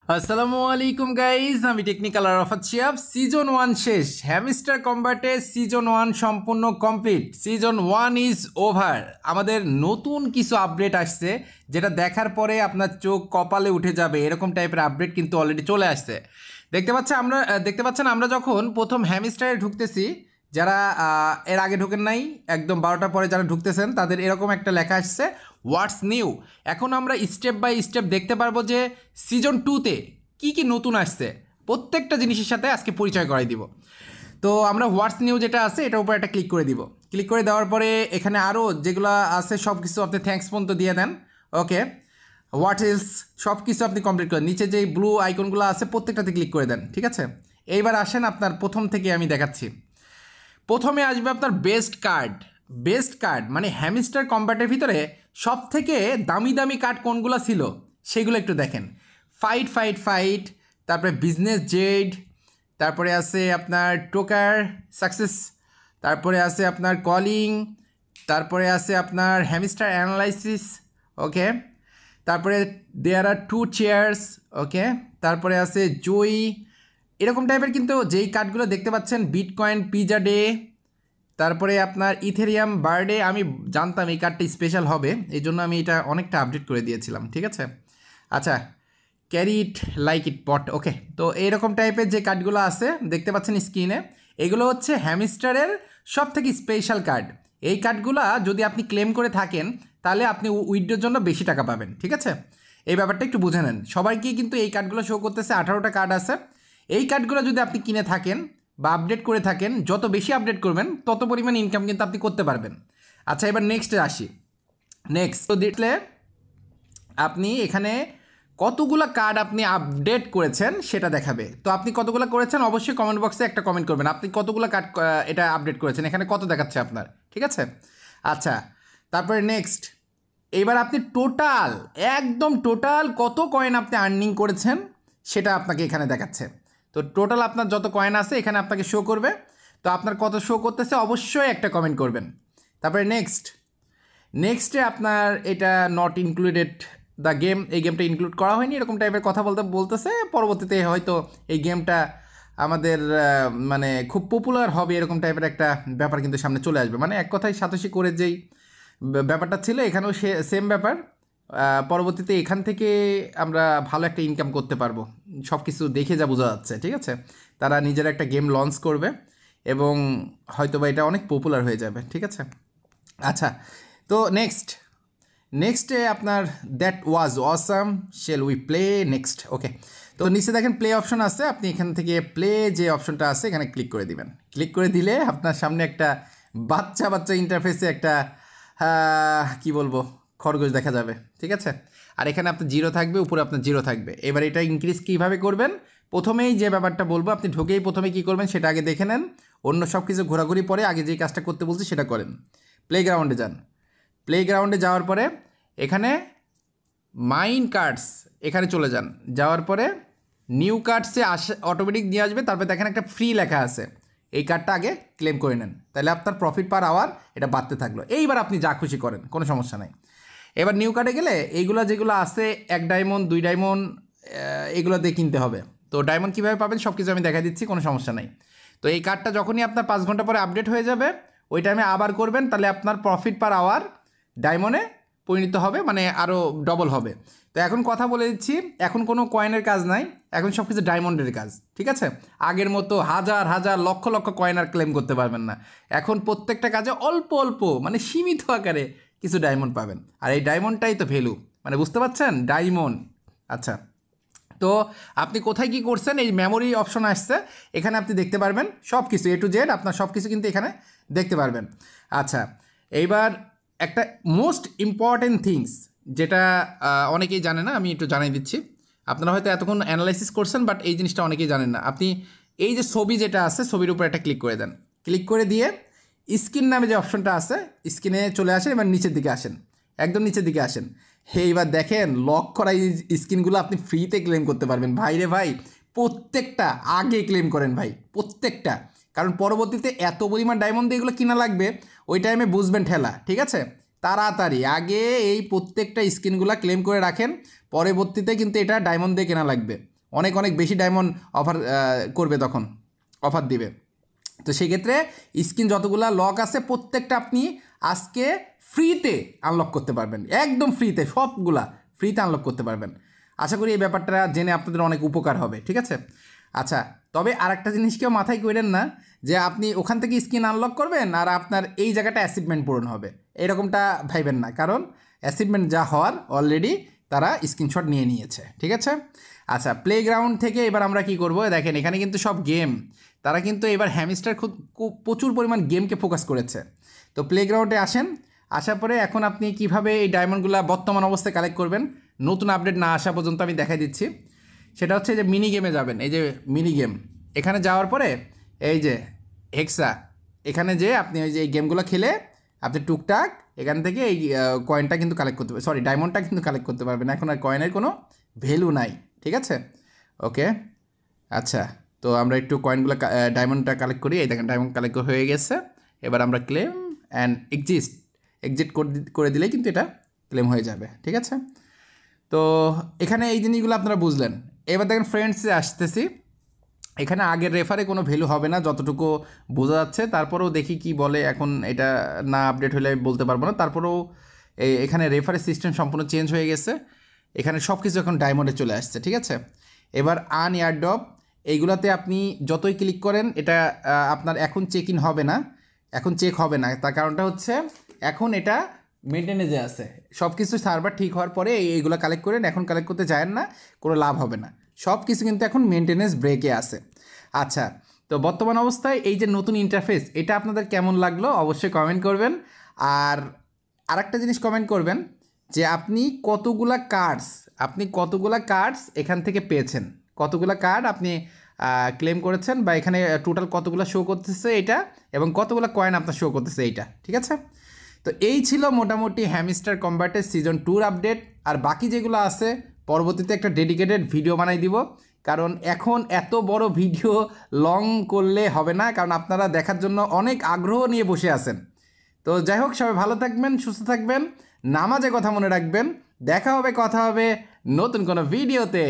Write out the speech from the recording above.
আসসালামু আলাইকুম গাইজ, আমি টেকনিক্যাল আরাফাত শিহাব। সিজন 1 শেষ, হ্যামস্টার কম্বাটে সিজন 1 সম্পূর্ণ কমপ্লিট। Season 1 is over. আমাদের নতুন কিছু আপডেট আসছে, যেটা দেখার পরে আপনার চোখ কপালে উঠে যাবে, এরকম টাইপের আপডেট কিন্তু অলরেডি চলে আসছে। দেখতে পাচ্ছেন আমরা যখন প্রথম হ্যামস্টারে ঢুকতেছি, যারা এর আগে ঢোকেন নাই, একদম 12টার পরে যারা ঢুকতেছেন তাদের এরকম একটা লেখা আসছে হোয়াটস নিউ। এখন আমরা স্টেপ বাই স্টেপ দেখতে পারবো যে সিজন 2তে কী কী নতুন আসছে, প্রত্যেকটা জিনিসের সাথে আজকে পরিচয় করাই দিব। তো আমরা হোয়াটস নিউ যেটা আছে এটার উপর একটা ক্লিক করে দিব। ক্লিক করে দেওয়ার পরে এখানে আরও যেগুলো আছে সব কিছু আপনি থ্যাঙ্কস পর্যন্ত দিয়ে দেন। ওকে, হোয়াট ইলস সব কিছু আপনি কমপ্লিট করেন। নিচে যেই ব্লু আইকনগুলো আছে প্রত্যেকটাতে ক্লিক করে দেন, ঠিক আছে। এইবার আসেন আপনার প্রথম থেকে আমি দেখাচ্ছি। প্রথমে আসবে আপনার বেস্ট কার্ড মানে হ্যামস্টার কম্ব্যাটের ভিতরে সব থেকে দামি দামি কার্ড কোনগুলো ছিল সেগুলো একটু দেখেন। ফাইট, তারপরে বিজনেস জেড, তারপরে আছে আপনার টোকার সাকসেস, তারপরে আছে আপনার কলিং, তারপরে আছে আপনার হ্যামস্টার অ্যানালাইসিস। ওকে, তারপরে দেয়ার আর 2 চেয়ার্স। ওকে, তারপরে আছে জয়ী, এরকম টাইপের কিন্তু যেই কার্ডগুলো দেখতে পাচ্ছেন। বিটকয়েন পিজা ডে, তারপরে আপনার ইথেরিয়াম বার্থডে। আমি জানতাম এই কার্ডটা স্পেশাল হবে, এই জন্য আমি এটা অনেকটা আপডেট করে দিয়েছিলাম, ঠিক আছে। আচ্ছা, ক্যারি ইট লাইক ইট পট। ওকে, তো এইরকম টাইপের যে কার্ডগুলো আছে দেখতে পাচ্ছেন স্ক্রিনে, এগুলো হচ্ছে হ্যামস্টারের সব থেকে স্পেশাল কার্ড। এই কার্ডগুলো যদি আপনি ক্লেম করে থাকেন তাহলে আপনি উইথড্রোর জন্য বেশি টাকা পাবেন, ঠিক আছে। এই ব্যাপারটা একটু বুঝে নেন। সবাইকে কিন্তু এই কার্ডগুলো শো করতেছে, 18টা কার্ড আছে। এই কার্ডগুলো যদি আপনি কিনে থাকেন বা আপডেট করে থাকেন, যত বেশি আপডেট করবেন তত পরিমাণ ইনকাম কিন্তু আপনি করতে পারবেন। আচ্ছা, এবার নেক্সটে আসি। নেক্সট তো দেখলে আপনি এখানে কতগুলো কার্ড আপনি আপডেট করেছেন সেটা দেখাবে। তো আপনি কতগুলো করেছেন অবশ্যই কমেন্ট বক্সে একটা কমেন্ট করবেন, আপনি কতগুলো কার্ড এটা আপডেট করেছেন, এখানে কত দেখাচ্ছে আপনার, ঠিক আছে। আচ্ছা, তারপরে নেক্সট, এইবার আপনি একদম টোটাল কত কয়েন আপনি আর্নিং করেছেন সেটা আপনাকে এখানে দেখাচ্ছে। তো টোটাল আপনার যত কয়েন আছে এখানে আপনাকে শো করবে। তো আপনার কত শো করতেছে অবশ্যই একটা কমেন্ট করবেন। তারপরে নেক্সটে আপনার এটা নট ইনক্লুডেড দ্য গেম, এই গেমটা ইনক্লুড করা হয়নি, এরকম টাইপের কথা বলতেছে। পরবর্তীতে হয়তো এই গেমটা আমাদের মানে খুব পপুলার হবে, এরকম টাইপের একটা ব্যাপার কিন্তু সামনে চলে আসবে। মানে এক কথায় সাতোশি করে যেই ব্যাপারটা ছিল এখানেও সেম ব্যাপার। পরবর্তীতে এখান থেকে আমরা ভালো একটা ইনকাম করতে পারবো, সব কিছু দেখে যা বোঝা যাচ্ছে, ঠিক আছে। তারা নিজের একটা গেম লঞ্চ করবে এবং হয়তো বা এটা অনেক পপুলার হয়ে যাবে, ঠিক আছে। আচ্ছা, তো নেক্সটে আপনার that was awesome, shall we play next. Okay, তো নিচে দেখেন প্লে অপশন আছে, আপনি এখান থেকে প্লে যে অপশনটা আছে এখানে ক্লিক করে দিবেন। ক্লিক করে দিলে আপনার সামনে একটা বাচ্চা ইন্টারফেসে একটা কি বলবো খরগোশ দেখা যাবে, ঠিক আছে। আর এখানে আপনার জিরো থাকবে, উপরে আপনার জিরো থাকবে। এবার এটা ইনক্রিজ কীভাবে করবেন, প্রথমেই যে ব্যাপারটা বলবো, আপনি ঢুকেই প্রথমে কী করবেন সেটা আগে দেখে নেন। অন্য সব কিছু ঘোরাঘুরি পরে আগে যেই কাজটা করতে বলছি সেটা করেন। প্লেগ্রাউন্ডে যান। প্লেগ্রাউন্ডে যাওয়ার পরে এখানে মাইন কার্ডস এখানে চলে যান। যাওয়ার পরে নিউ কার্ডসে অটোমেটিক নিয়ে আসবে। তারপরে দেখেন একটা ফ্রি লেখা আছে, এই কার্ডটা আগে ক্লেম করে নেন, তাহলে আপনার প্রফিট পার আওয়ার এটা বাড়তে থাকলো। এইবার আপনি যা খুশি করেন, কোনো সমস্যা নাই। এবার নিউ কার্ডে গেলে এইগুলো যেগুলো আছে 1 ডায়মন্ড 2 ডায়মন্ড এগুলো দিয়ে কিনতে হবে। তো ডায়মন্ড কীভাবে পাবেন সব কিছু আমি দেখা দিচ্ছি, কোনো সমস্যা নাই। তো এই কার্ডটা যখনই আপনার 5 ঘন্টা পরে আপডেট হয়ে যাবে ওই টাইমে আবার করবেন, তাহলে আপনার প্রফিট পার আওয়ার ডায়মন্ডে পরিণত হবে, মানে আরও ডবল হবে। তো এখন কথা বলে দিচ্ছি, এখন কোনো কয়েনের কাজ নাই, এখন সব কিছু ডায়মন্ডের কাজ, ঠিক আছে। আগের মতো হাজার লক্ষ কয়েন আর ক্লেম করতে পারবেন না। এখন প্রত্যেকটা কাজে অল্প মানে সীমিত আকারে কিছু ডায়মন্ড পাবেন, আর এই ডায়মন্ডটাই তো ভ্যালু, মানে বুঝতে পারছেন, ডায়মন্ড। আচ্ছা, তো আপনি কোথায় কী করছেন, এই মেমোরি অপশন আসছে, এখানে আপনি দেখতে পারবেন সব কিছু A to Z, আপনার সব কিছু কিন্তু এখানে দেখতে পারবেন। আচ্ছা, এইবার একটা মোস্ট ইম্পর্টেন্ট থিংস যেটা অনেকেই জানে না, আমি একটু জানিয়ে দিচ্ছি। আপনারা হয়তো এতক্ষণ অ্যানালাইসিস করছেন, বাট এই জিনিসটা অনেকেই জানেন না। আপনি এই যে ছবি যেটা আছে, ছবির উপর একটা ক্লিক করে দেন। ক্লিক করে দিয়ে স্ক্রিন নামে যে অপশনটা আছে স্ক্রিনে চলে আসেন, এবার নিচের দিকে আসেন, একদম নিচের দিকে আসেন। এইবার দেখেন লক করা এই স্ক্রিনগুলো আপনি ফ্রিতে ক্লেম করতে পারবেন। ভাই রে ভাই, প্রত্যেকটা আগে ক্লেম করেন ভাই, প্রত্যেকটা, কারণ পরবর্তীতে এত পরিমাণ ডায়মন্ড দিয়ে এগুলো কিনা লাগবে, ওই টাইমে বুঝবেন ঠেলা, ঠিক আছে। তাড়াতাড়ি আগে এই প্রত্যেকটা স্ক্রিনগুলো ক্লেম করে রাখেন, পরবর্তীতে কিন্তু এটা ডায়মন্ড দিয়ে কেনা লাগবে। অনেক অনেক বেশি ডায়মন্ড অফার করবে, তখন অফার দিবে। তো সেক্ষেত্রে স্কিন যতগুলা লক আছে প্রত্যেকটা আপনি আজকে ফ্রিতে আনলক করতে পারবেন, একদম ফ্রিতে, সবগুলা ফ্রিতে আনলক করতে পারবেন। আশা করি এই ব্যাপারটা জেনে আপনাদের অনেক উপকার হবে, ঠিক আছে? আচ্ছা, তবে আরেকটা জিনিস কেউ মাথায় করেন না যে আপনি ওখান থেকে স্কিন আনলক করবেন আর আপনার এই জায়গাটা অ্যাচিভমেন্ট পূরণ হবে, এরকমটা ভাইবেন না, কারণ অ্যাচিভমেন্ট যা হওয়ার অলরেডি তারা স্ক্রিনশট নিয়ে নিয়েছে, ঠিক আছে? আচ্ছা, প্লেগ্রাউন্ড থেকে এবার আমরা কি করব, দেখেন এখানে কিন্তু সব গেম, তারা কিন্তু এবার হ্যামস্টার খুব প্রচুর পরিমাণ গেমকে ফোকাস করেছে। তো প্লেগ্রাউন্ডে আসেন, আসার পরে এখন আপনি কিভাবে এই ডায়মন্ডগুলো বর্তমান অবস্থায় কালেক্ট করবেন, নতুন আপডেট না আসা পর্যন্ত আমি দেখাই দিচ্ছি। সেটা হচ্ছে যে মিনি গেমে যাবেন, এই যে মিনি গেম, এখানে যাওয়ার পরে এই যে হেক্সা, এখানে যে আপনি ওই যে এই গেমগুলো খেলে আপনি টুকটাক এখান থেকে এই কয়েনটা কিন্তু কালেক্ট করতে পারবেন, সরি ডায়মন্ডটা কিন্তু কালেক্ট করতে পারবেন। এখন আর কয়েনের কোনো ভ্যালু নাই, ঠিক আছে? ওকে, আচ্ছা, তো আমরা একটু কয়েনগুলো ডায়মন্ডটা কালেক্ট করি। এই দেখেন ডায়মন্ড কালেক্ট হয়ে গেছে। এবার আমরা ক্লেম অ্যান্ড এক্সিট করে দিলেই কিন্তু এটা ক্লেম হয়ে যাবে, ঠিক আছে? তো এখানে এই জিনিসগুলো আপনারা বুঝলেন। এবার দেখেন ফ্রেন্ডসে আসতেছি, এখানে আগের রেফারে কোনো ভ্যালু হবে না যতটুকু বোঝা যাচ্ছে, তারপরেও দেখি কি বলে। এখন এটা না আপডেট হলে আমি বলতে পারবো না, তারপরেও এখানে রেফারের সিস্টেম সম্পূর্ণ চেঞ্জ হয়ে গেছে। এখানে সব কিছু এখন ডায়মন্ডে চলে আসছে, ঠিক আছে? এবার আন এয়ারড্রপ এইগুলাতে আপনি যতই ক্লিক করেন এটা আপনার এখন চেক ইন হবে না, এখন চেক হবে না। তার কারণটা হচ্ছে এখন এটা মেনটেনেজে আছে, সব কিছু সার্ভার ঠিক হওয়ার পরে এইগুলো কালেক্ট করেন, এখন কালেক্ট করতে যায়েন না, কোনো লাভ হবে না। সব কিছু কিন্তু এখন মেনটেনেন্স ব্রেকে আছে। আচ্ছা, তো বর্তমান অবস্থায় এই যে নতুন ইন্টারফেস, এটা আপনাদের কেমন লাগলো অবশ্যই কমেন্ট করবেন। আর আরেকটা জিনিস কমেন্ট করবেন যে আপনি কতগুলা কার্ডস এখান থেকে পেয়েছেন, কতগুলা কার্ড আপনি ক্লেম করেছেন, বা এখানে টোটাল কতগুলো শো করতেছে এটা, এবং কতগুলো কয়েন আপনার শো করতেছে এইটা, ঠিক আছে? তো এই ছিল মোটামুটি হ্যামস্টার কম্বাটের সিজন 2 আপডেট। আর বাকি যেগুলো আছে পরবর্তীতে একটা ডেডিকেটেড ভিডিও বানাই দিব, কারণ এখন এত বড় ভিডিও লং করলে হবে না, কারণ আপনারা দেখার জন্য অনেক আগ্রহ নিয়ে বসে আছেন। তো যাই হোক, সবাই ভালো থাকবেন, সুস্থ থাকবেন, নামাজে কথা মনে রাখবেন। দেখা হবে, কথা হবে নতুন কোনো ভিডিওতে।